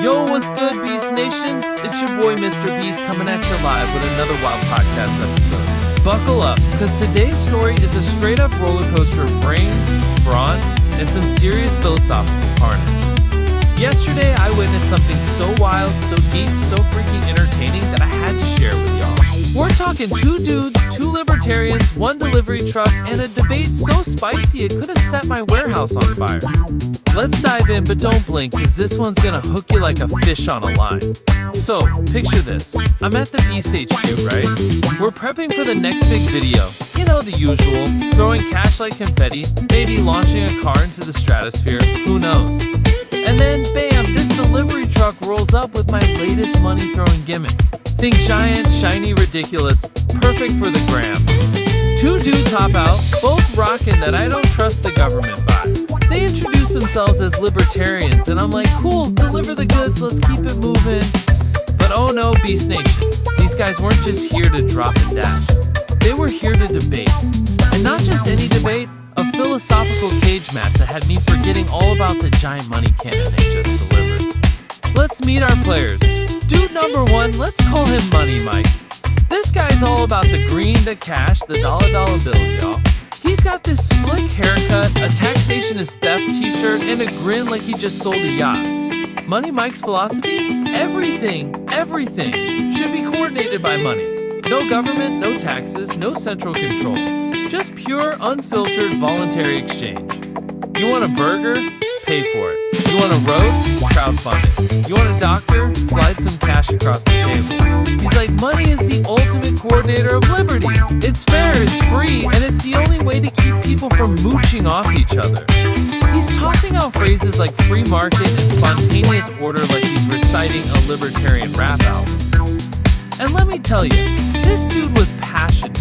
Yo, what's good, Beast Nation? It's your boy, Mr. Beast, coming at you live with another wild podcast episode. Buckle up, because today's story is a straight-up roller coaster of brains, brawn, and some serious philosophical carnage. Yesterday, I witnessed something so wild, so deep, so freaking entertaining that I had to share with y'all. We're talking 2 dudes, 2 libertarians, 1 delivery truck, and a debate so spicy it could have set my warehouse on fire. Let's dive in, but don't blink, cause this one's gonna hook you like a fish on a line. So, picture this. I'm at the Beast HQ, right? We're prepping for the next big video. You know, the usual. Throwing cash like confetti, maybe launching a car into the stratosphere, who knows? And then, bam, this delivery truck rolls up with my latest money-throwing gimmick. Think giant, shiny, ridiculous, perfect for the gram. 2 dudes hop out, both rocking that I don't trust the government vibe. They introduce themselves as libertarians, and I'm like, cool, deliver the goods, let's keep it moving. But oh no, Beast Nation, these guys weren't just here to drop and dash. They were here to debate. And not just any debate, a philosophical cage match that had me forgetting all about the giant money cannon they just delivered. Let's meet our players. Dude number 1, let's call him Money Mike. This guy's all about the green, the cash, the dollar bills, y'all. He's got this slick haircut, a taxation is theft t-shirt, and a grin like he just sold a yacht. Money Mike's philosophy? Everything should be coordinated by money. No government, no taxes, no central control. Just pure, unfiltered, voluntary exchange. You want a burger? Pay for it. You want a road? Crowdfund it. You want a doctor? Slide some cash across the table. He's like, money is the ultimate coordinator of liberty. It's fair, it's free, and it's the only way to keep people from mooching off each other. He's tossing out phrases like free market and spontaneous order like he's reciting a libertarian rap album. And let me tell you, this dude was passionate.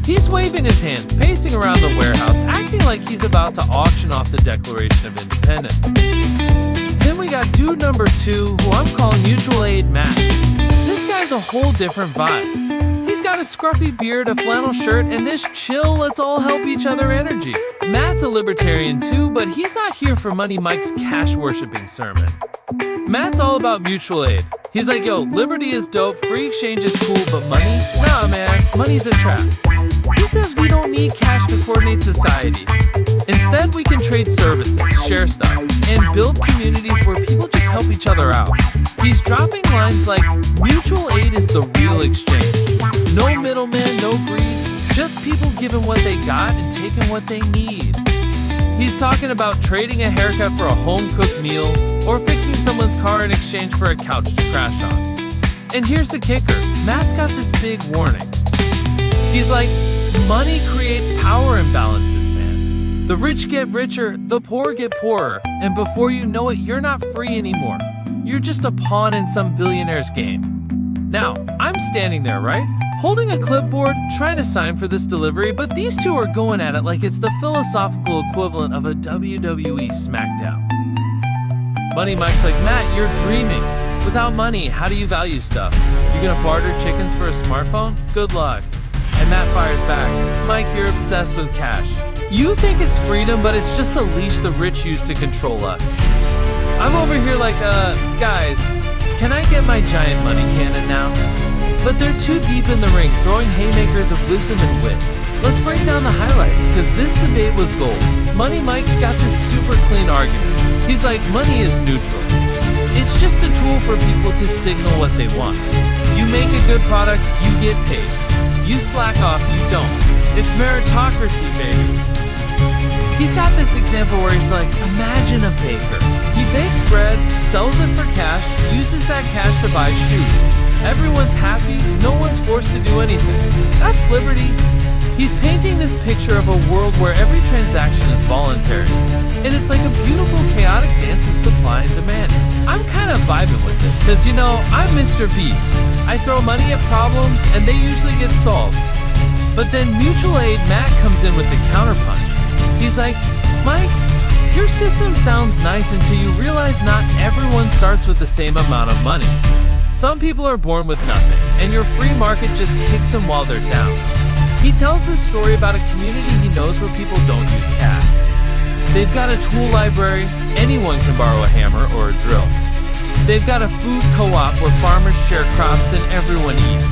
He's waving his hands, pacing around the warehouse, acting like he's about to auction off the Declaration of Independence. Then we got dude number 2, who I'm calling Mutual Aid Matt. This guy's a whole different vibe. He's got a scruffy beard, a flannel shirt, and this chill, let's all help each other energy. Matt's a libertarian too, but he's not here for Money Mike's cash-worshipping sermon. Matt's all about mutual aid. He's like, yo, liberty is dope, free exchange is cool, but money? Nah, man, money's a trap. He says we don't need cash to coordinate society. Instead, we can trade services, share stuff, and build communities where people just help each other out. He's dropping lines like, mutual aid is the real exchange. No middleman, no greed, just people giving what they got and taking what they need. He's talking about trading a haircut for a home-cooked meal or fixing someone's car in exchange for a couch to crash on. And here's the kicker, Matt's got this big warning. He's like, money creates power imbalances, man. The rich get richer, the poor get poorer, and before you know it, you're not free anymore. You're just a pawn in some billionaire's game. Now, I'm standing there, right? Holding a clipboard, trying to sign for this delivery, but these 2 are going at it like it's the philosophical equivalent of a WWE SmackDown. Money Mike's like, Matt, you're dreaming. Without money, how do you value stuff? You gonna barter chickens for a smartphone? Good luck. And Matt fires back, Mike, you're obsessed with cash. You think it's freedom, but it's just a leash the rich use to control us. I'm over here like, guys, can I get my giant money cannon now? But they're too deep in the ring, throwing haymakers of wisdom and wit. Let's break down the highlights, because this debate was gold. Money Mike's got this super clean argument. He's like, money is neutral. It's just a tool for people to signal what they want. You make a good product, you get paid. You slack off, you don't. It's meritocracy, baby. He's got this example where he's like, imagine a baker. He bakes bread, sells it for cash, uses that cash to buy shoes. Everyone's happy, no one's forced to do anything. That's liberty. He's painting this picture of a world where every transaction is voluntary. And it's like a beautiful, chaotic dance of supply and demand. I'm kind of vibing with it, because you know, I'm Mr. Beast. I throw money at problems, and they usually get solved. But then Mutual Aid Matt comes in with the counterpunch. He's like, Mike, your system sounds nice until you realize not everyone starts with the same amount of money. Some people are born with nothing, and your free market just kicks them while they're down. He tells this story about a community he knows where people don't use cash. They've got a tool library, anyone can borrow a hammer or a drill. They've got a food co-op where farmers share crops and everyone eats.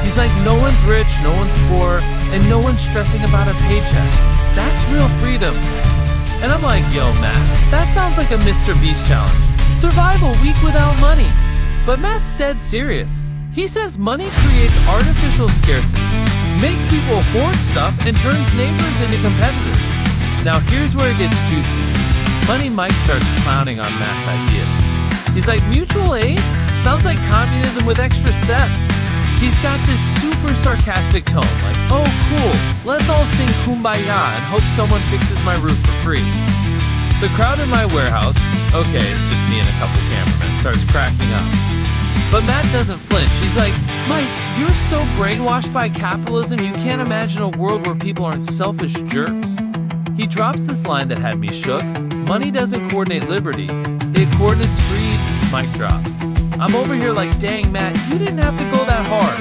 He's like, no one's rich, no one's poor, and no one's stressing about a paycheck. That's real freedom. And I'm like, yo, Matt, that sounds like a MrBeast challenge. Survive a week without money. But Matt's dead serious. He says money creates artificial scarcity, makes people hoard stuff, and turns neighbors into competitors. Now here's where it gets juicy. Money Mike starts clowning on Matt's ideas. He's like, mutual aid? Sounds like communism with extra steps. He's got this super sarcastic tone, like, oh cool, let's all sing Kumbaya and hope someone fixes my roof for free. The crowd in my warehouse, okay, it's just me and a couple cameramen, starts cracking up. But Matt doesn't flinch. He's like, Mike, you're so brainwashed by capitalism you can't imagine a world where people aren't selfish jerks. He drops this line that had me shook. Money doesn't coordinate liberty, it coordinates greed. Mic drop. I'm over here like, dang Matt, you didn't have to go that hard.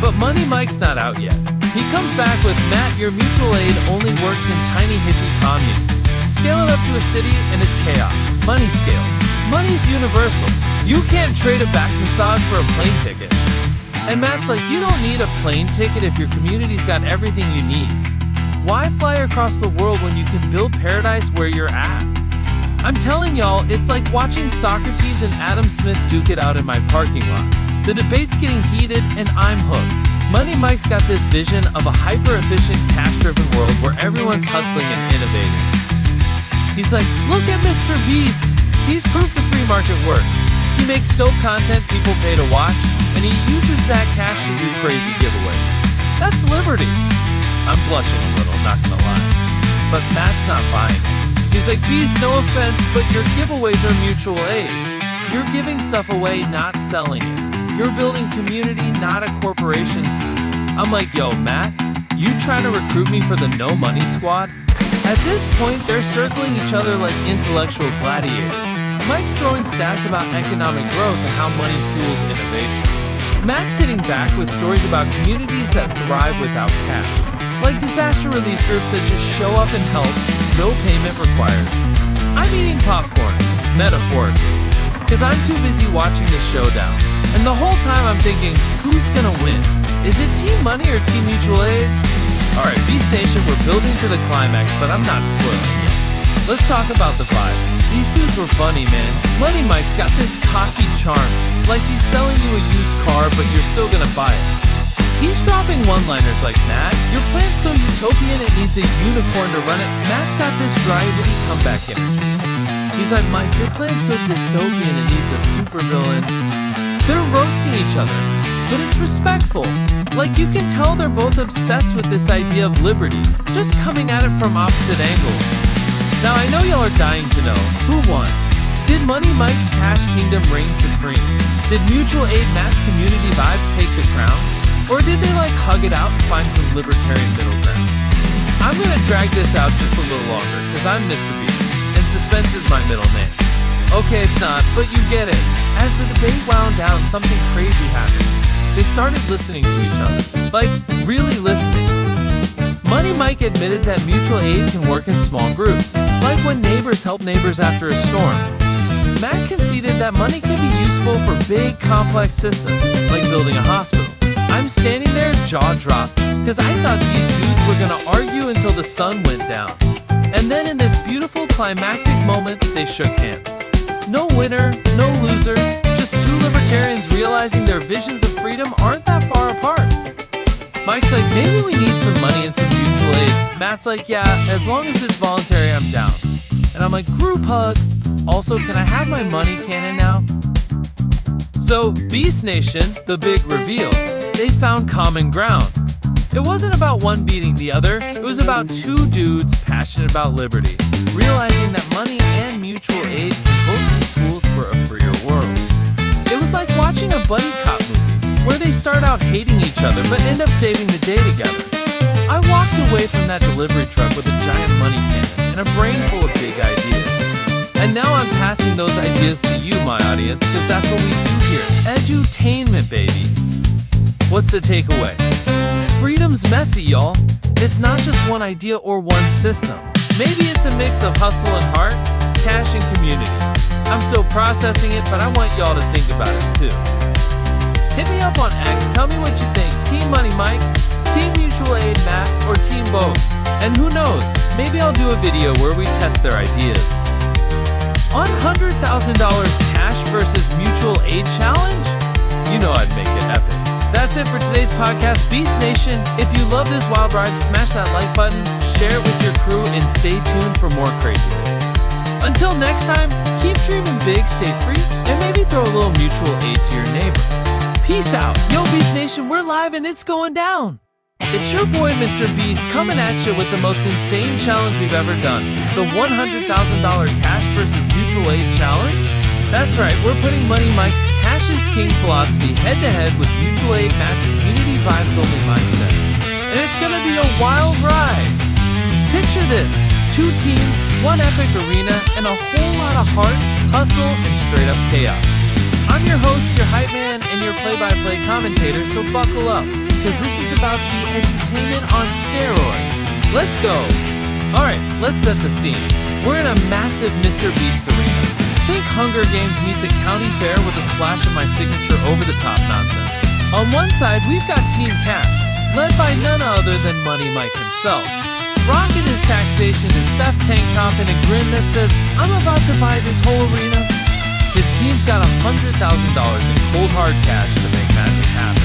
But Money Mike's not out yet. He comes back with, Matt, your mutual aid only works in tiny hippie communes. Scale it up to a city and it's chaos. Money scales. Money's universal. You can't trade a back massage for a plane ticket. And Matt's like, you don't need a plane ticket if your community's got everything you need. Why fly across the world when you can build paradise where you're at? I'm telling y'all, it's like watching Socrates and Adam Smith duke it out in my parking lot. The debate's getting heated and I'm hooked. Money Mike's got this vision of a hyper-efficient, cash-driven world where everyone's hustling and innovating. He's like, look at MrBeast. He's proof the free market works. He makes dope content people pay to watch, and he uses that cash to do crazy giveaways. That's liberty. I'm blushing a little, not gonna lie. But Matt's not buying it. He's like, Beast, no offense, but your giveaways are mutual aid. You're giving stuff away, not selling it. You're building community, not a corporation. I'm like, yo, Matt, you trying to recruit me for the no money squad? At this point, they're circling each other like intellectual gladiators. Mike's throwing stats about economic growth and how money fuels innovation. Matt's hitting back with stories about communities that thrive without cash, like disaster relief groups that just show up and help, no payment required. I'm eating popcorn, metaphorically, because I'm too busy watching the Showdown. And the whole time I'm thinking, who's gonna win? Is it Team Money or Team Mutual Aid? Alright, Beast Nation, we're building to the climax, but I'm not spoiling yet. Let's talk about the vibe. These dudes were funny, man. Money Mike's got this cocky charm, like he's selling you a used car, but you're still gonna buy it. He's dropping one-liners like, Matt, your plan's so utopian it needs a unicorn to run it. Matt's got this dry, witty comeback energy. He's like, Mike, your plan's so dystopian it needs a supervillain. They're roasting each other, but it's respectful. Like, you can tell they're both obsessed with this idea of liberty, just coming at it from opposite angles. Now, I know y'all are dying to know, who won? Did Money Mike's Cash Kingdom reign supreme? Did Mutual Aid Matt's community vibes take the crown? Or did they like hug it out and find some libertarian middle ground? I'm gonna drag this out just a little longer, because I'm MrBeast, and suspense is my middle name. Okay, it's not, but you get it. As the debate wound down, something crazy happened. They started listening to each other. Like, really listening. Money Mike admitted that mutual aid can work in small groups, like when neighbors help neighbors after a storm. Matt conceded that money can be useful for big, complex systems, like building a hospital. I'm standing there, jaw dropped, because I thought these dudes were gonna argue until the sun went down. And then in this beautiful climactic moment, they shook hands. No winner, no loser, just two libertarians realizing their visions of freedom aren't that far apart. Mike's like, maybe we need some money and some mutual aid. Matt's like, yeah, as long as it's voluntary, I'm down. And I'm like, group hug. Also, can I have my money cannon now? So, Beast Nation, the big reveal, they found common ground. It wasn't about one beating the other, it was about two dudes passionate about liberty, realizing that money and mutual aid can both be tools for a freer world. It was like watching a buddy cop movie, where they start out hating each other but end up saving the day together. I walked away from that delivery truck with a giant money cannon and a brain full of big ideas. And now I'm passing those ideas to you, my audience, because that's what we do here. Edutainment, baby. What's the takeaway? Freedom's messy, y'all. It's not just one idea or one system. Maybe it's a mix of hustle and heart, cash and community. I'm still processing it, but I want y'all to think about it too. Hit me up on X, tell me what you think. Team Money Mike, Team Mutual Aid Matt, or Team both. And who knows, maybe I'll do a video where we test their ideas. On $100,000 cash versus mutual aid challenge? You know I'd make it epic. That's it for today's podcast, Beast Nation. If you love this wild ride, smash that like button, share it with your crew, and stay tuned for more craziness. Until next time, keep dreaming big, stay free, and maybe throw a little mutual aid to your neighbor. Peace out. Yo, Beast Nation, we're live and it's going down. It's your boy, Mr. Beast, coming at you with the most insane challenge we've ever done. The $100,000 cash versus mutual aid challenge? That's right, we're putting Money Mike's Cash is King philosophy head-to-head with mutual aid Matt's community vibes-only mindset. And it's gonna be a wild ride. Picture this, 2 teams, 1 epic arena, and a whole lot of heart, hustle, and straight-up chaos. I'm your host, your hype man, and your play-by-play commentator, so buckle up, because this is about to be entertainment on steroids. Let's go! Alright, let's set the scene. We're in a massive MrBeast arena. Think Hunger Games meets a county fair with a splash of my signature over-the-top nonsense. On one side, we've got Team Cash, led by none other than Money Mike himself. Rocking his taxation, his theft tank top, and a grin that says, I'm about to buy this whole arena. His team's got $100,000 in cold hard cash to make magic happen.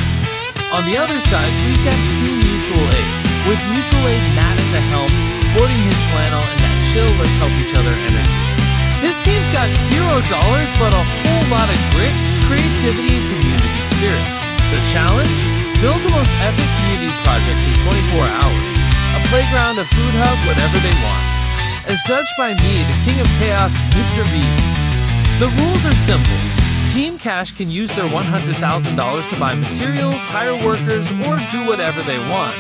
On the other side, we've got Team Mutual Aid, with Mutual Aid Matt at the helm, sporting his flannel and that chill let's help each other energy. His team's got $0, but a whole lot of grit, creativity, and community spirit. The challenge? Build the most epic community project in 24 hours. A playground, a food hub, whatever they want. As judged by me, the king of chaos, Mr. Beast. The rules are simple. Team Cash can use their $100,000 to buy materials, hire workers, or do whatever they want,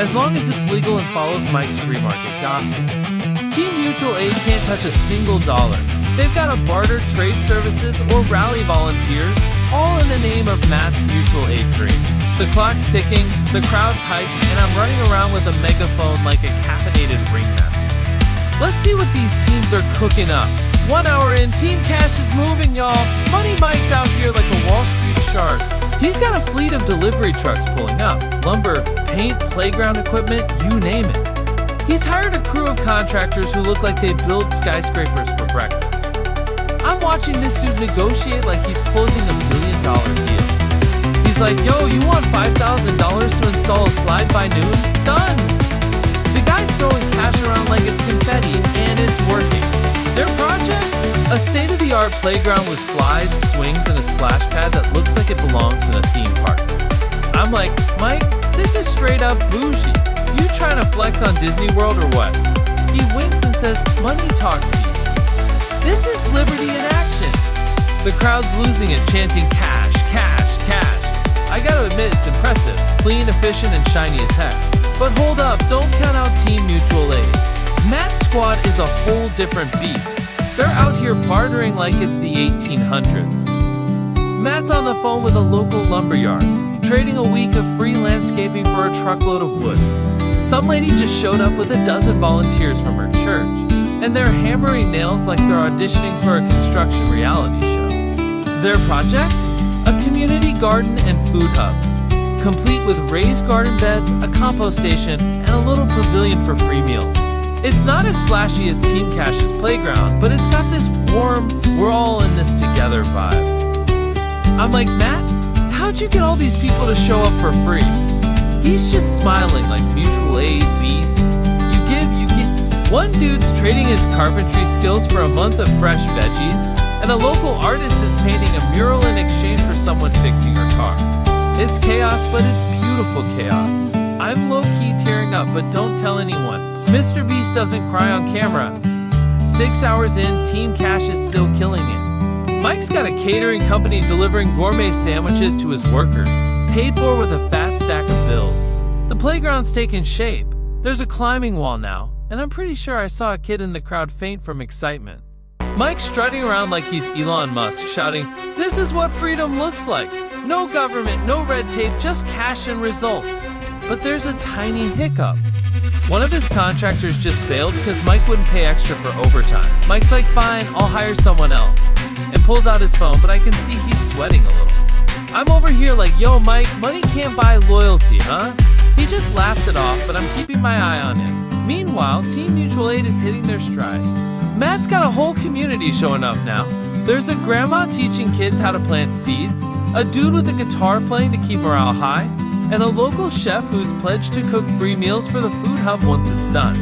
as long as it's legal and follows Mike's free market gospel. Team Mutual Aid can't touch a single dollar. They've got to barter trade services or rally volunteers, all in the name of Matt's mutual aid dream. The clock's ticking, the crowd's hyped, and I'm running around with a megaphone like a caffeinated ringmaster. Let's see what these teams are cooking up. 1 hour in, Team Cash is moving, y'all. Money Mike's out here like a Wall Street shark. He's got a fleet of delivery trucks pulling up. Lumber, paint, playground equipment, you name it. He's hired a crew of contractors who look like they build skyscrapers for breakfast. I'm watching this dude negotiate like he's closing $1 million deal. He's like, yo, you want $5,000 to install a slide by noon? Done! The guy's throwing cash around like it's confetti, and it's working. Their project? A state-of-the-art playground with slides, swings, and a splash pad that looks like it belongs in a theme park. I'm like, Mike, this is straight up bougie. You trying to flex on Disney World or what? He winks and says, money talks peace. This is liberty in action. The crowd's losing it, chanting cash, cash, cash. I gotta admit, it's impressive, clean, efficient, and shiny as heck. But hold up, don't count out Team Mutual Aid. Matt's squad is a whole different beast. They're out here bartering like it's the 1800s. Matt's on the phone with a local lumberyard, trading a week of free landscaping for a truckload of wood. Some lady just showed up with a dozen volunteers from her church, and they're hammering nails like they're auditioning for a construction reality show. Their project? A community garden and food hub, complete with raised garden beds, a compost station, and a little pavilion for free meals. It's not as flashy as Team Cash's playground, but it's got this warm, we're all in this together vibe. I'm like, Matt, how'd you get all these people to show up for free? He's just smiling like mutual aid, beast. You give, you get. One dude's trading his carpentry skills for a month of fresh veggies, and a local artist is painting a mural in exchange for someone fixing her car. It's chaos, but it's beautiful chaos. I'm low-key tearing up, but don't tell anyone. Mr. Beast doesn't cry on camera. 6 hours in, Team Cash is still killing it. Mike's got a catering company delivering gourmet sandwiches to his workers, paid for with a fat stack of bills. The playground's taking shape. There's a climbing wall now, and I'm pretty sure I saw a kid in the crowd faint from excitement. Mike's strutting around like he's Elon Musk, shouting, "This is what freedom looks like. No government, no red tape, just cash and results." But there's a tiny hiccup. One of his contractors just bailed because Mike wouldn't pay extra for overtime. Mike's like, fine, I'll hire someone else. and pulls out his phone, but I can see he's sweating a little. I'm over here like, yo Mike, money can't buy loyalty, huh? He just laughs it off, but I'm keeping my eye on him. Meanwhile, Team Mutual Aid is hitting their stride. Matt's got a whole community showing up now. There's a grandma teaching kids how to plant seeds, a dude with a guitar playing to keep morale high, and a local chef who's pledged to cook free meals for the food hub once it's done.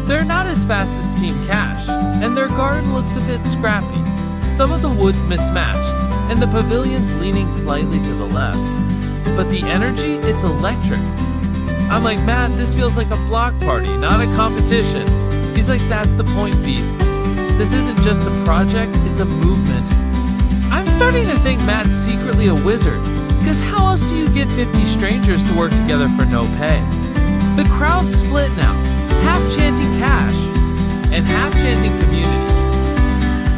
They're not as fast as Team Cash, and their garden looks a bit scrappy. Some of the wood's mismatched, and the pavilion's leaning slightly to the left. But the energy, it's electric. I'm like, Matt, this feels like a block party, not a competition. He's like, that's the point, Beast. This isn't just a project, it's a movement. I'm starting to think Matt's secretly a wizard, because how else do you get 50 strangers to work together for no pay? The crowd's split now, half chanting cash and half chanting community.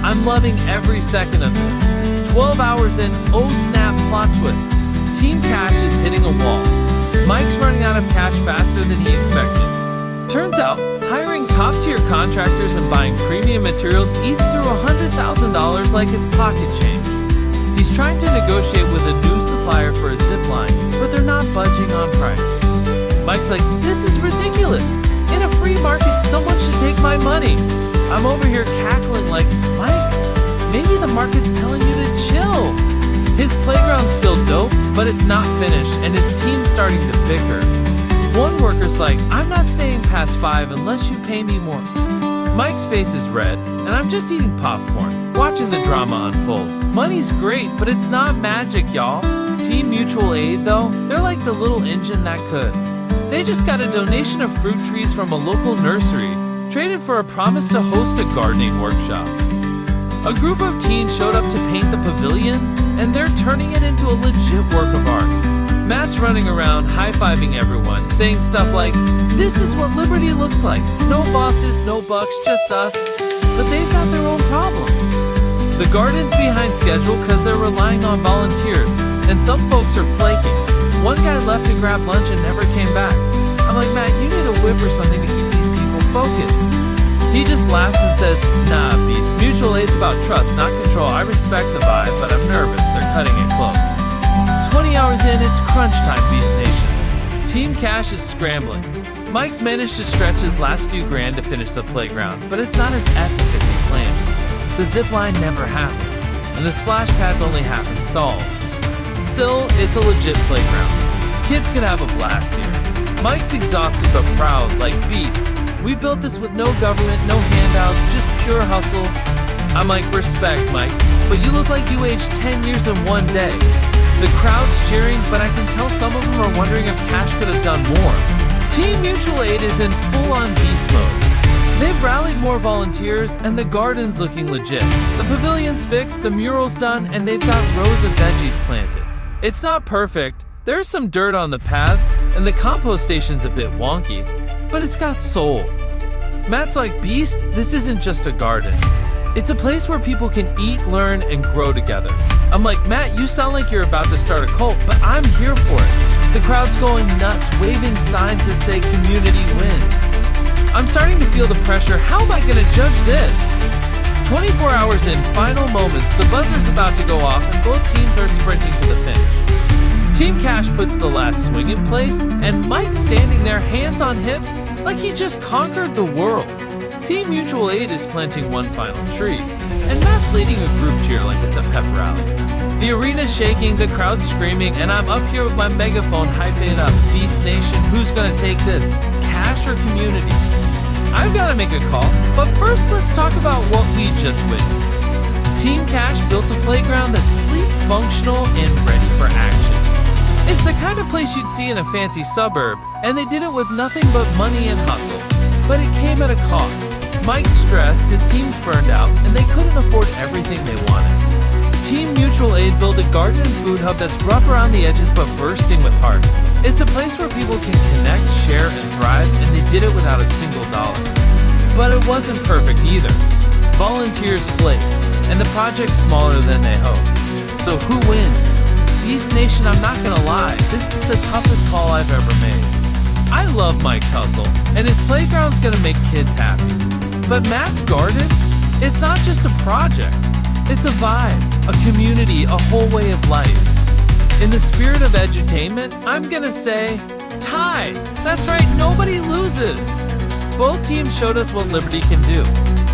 I'm loving every second of this. 12 hours in, oh snap, plot twist. Team Cash is hitting a wall. Mike's running out of cash faster than he expected. Turns out, hiring top-tier contractors and buying premium materials eats through $100,000 like it's pocket change. He's trying to negotiate with a new supplier for a zip line, but they're not budging on price. Mike's like, this is ridiculous. In a free market, someone should take my money. I'm over here cackling like, Mike, maybe the market's telling you to chill. His playground's still dope, but it's not finished, and his team's starting to bicker. One worker's like, I'm not staying past 5 unless you pay me more. Mike's face is red, and I'm just eating popcorn, watching the drama unfold. Money's great, but it's not magic, y'all. Team Mutual Aid, though, they're like the little engine that could. They just got a donation of fruit trees from a local nursery, traded for a promise to host a gardening workshop. A group of teens showed up to paint the pavilion, and they're turning it into a legit work of art. Matt's running around, high-fiving everyone, saying stuff like, this is what liberty looks like. No bosses, no bucks, just us. But they've got their own problems. The garden's behind schedule because they're relying on volunteers, and some folks are flaking. One guy left to grab lunch and never came back. I'm like, Matt, you need a whip or something to keep these people focused. He just laughs and says, nah, Beast, mutual aid's about trust, not control. I respect the vibe, but I'm nervous. They're cutting it close. 20 hours in, it's crunch time, Beast Nation. Team Cash is scrambling. Mike's managed to stretch his last few grand to finish the playground, but it's not as epic as he planned. The zip line never happened, and the splash pad's only half installed. Still, it's a legit playground. Kids could have a blast here. Mike's exhausted but proud, like Beast. We built this with no government, no handouts, just pure hustle. I'm like, respect, Mike, but you look like you aged 10 years in one day. The crowd's cheering, but I can tell some of them are wondering if Cash could have done more. Team Mutual Aid is in full-on beast mode. They've rallied more volunteers, and the garden's looking legit. The pavilion's fixed, the mural's done, and they've got rows of veggies planted. It's not perfect. There's some dirt on the paths, and the compost station's a bit wonky, but it's got soul. Matt's like, Beast, this isn't just a garden. It's a place where people can eat, learn, and grow together. I'm like, Matt, you sound like you're about to start a cult, but I'm here for it. The crowd's going nuts, waving signs that say community wins. I'm starting to feel the pressure. How am I going to judge this? 24 hours in, final moments, the buzzer's about to go off, and both teams are sprinting to the finish. Team Cash puts the last swing in place, and Mike's standing there, hands on hips, like he just conquered the world. Team Mutual Aid is planting one final tree, and Matt's leading a group cheer like it's a pep rally. The arena's shaking, the crowd's screaming, and I'm up here with my megaphone hyping it up. Beast Nation, who's gonna take this? Cash or community? I've gotta make a call, but first let's talk about what we just witnessed. Team Cash built a playground that's sleek, functional, and ready for action. It's the kind of place you'd see in a fancy suburb, and they did it with nothing but money and hustle. But it came at a cost. Mike's stressed, his team's burned out, and they couldn't afford everything they wanted. Team Mutual Aid built a garden and food hub that's rough around the edges but bursting with heart. It's a place where people can connect, share, and thrive, and they did it without a single dollar. But it wasn't perfect either. Volunteers flaked, and the project's smaller than they hoped. So who wins? Beast Nation, I'm not gonna lie, this is the toughest call I've ever made. I love Mike's hustle, and his playground's gonna make kids happy. But Matt's garden? It's not just a project. It's a vibe, a community, a whole way of life. In the spirit of edutainment, I'm gonna say, tie! That's right, nobody loses! Both teams showed us what Liberty can do.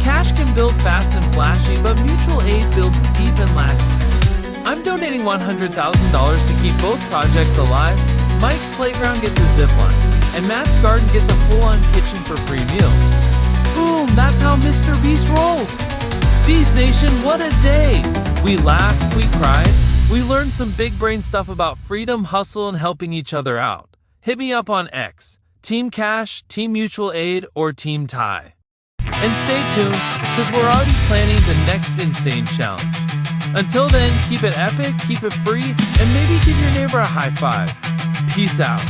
Cash can build fast and flashy, but mutual aid builds deep and lasting. I'm donating $100,000 to keep both projects alive. Mike's playground gets a zipline, and Matt's garden gets a full-on kitchen for free meals. Boom, that's how Mr. Beast rolls! Beast Nation, what a day! We laughed, we cried, we learned some big brain stuff about freedom, hustle, and helping each other out. Hit me up on X, Team Cash, Team Mutual Aid, or Team Tie. And stay tuned, because we're already planning the next insane challenge. Until then, keep it epic, keep it free, and maybe give your neighbor a high five. Peace out.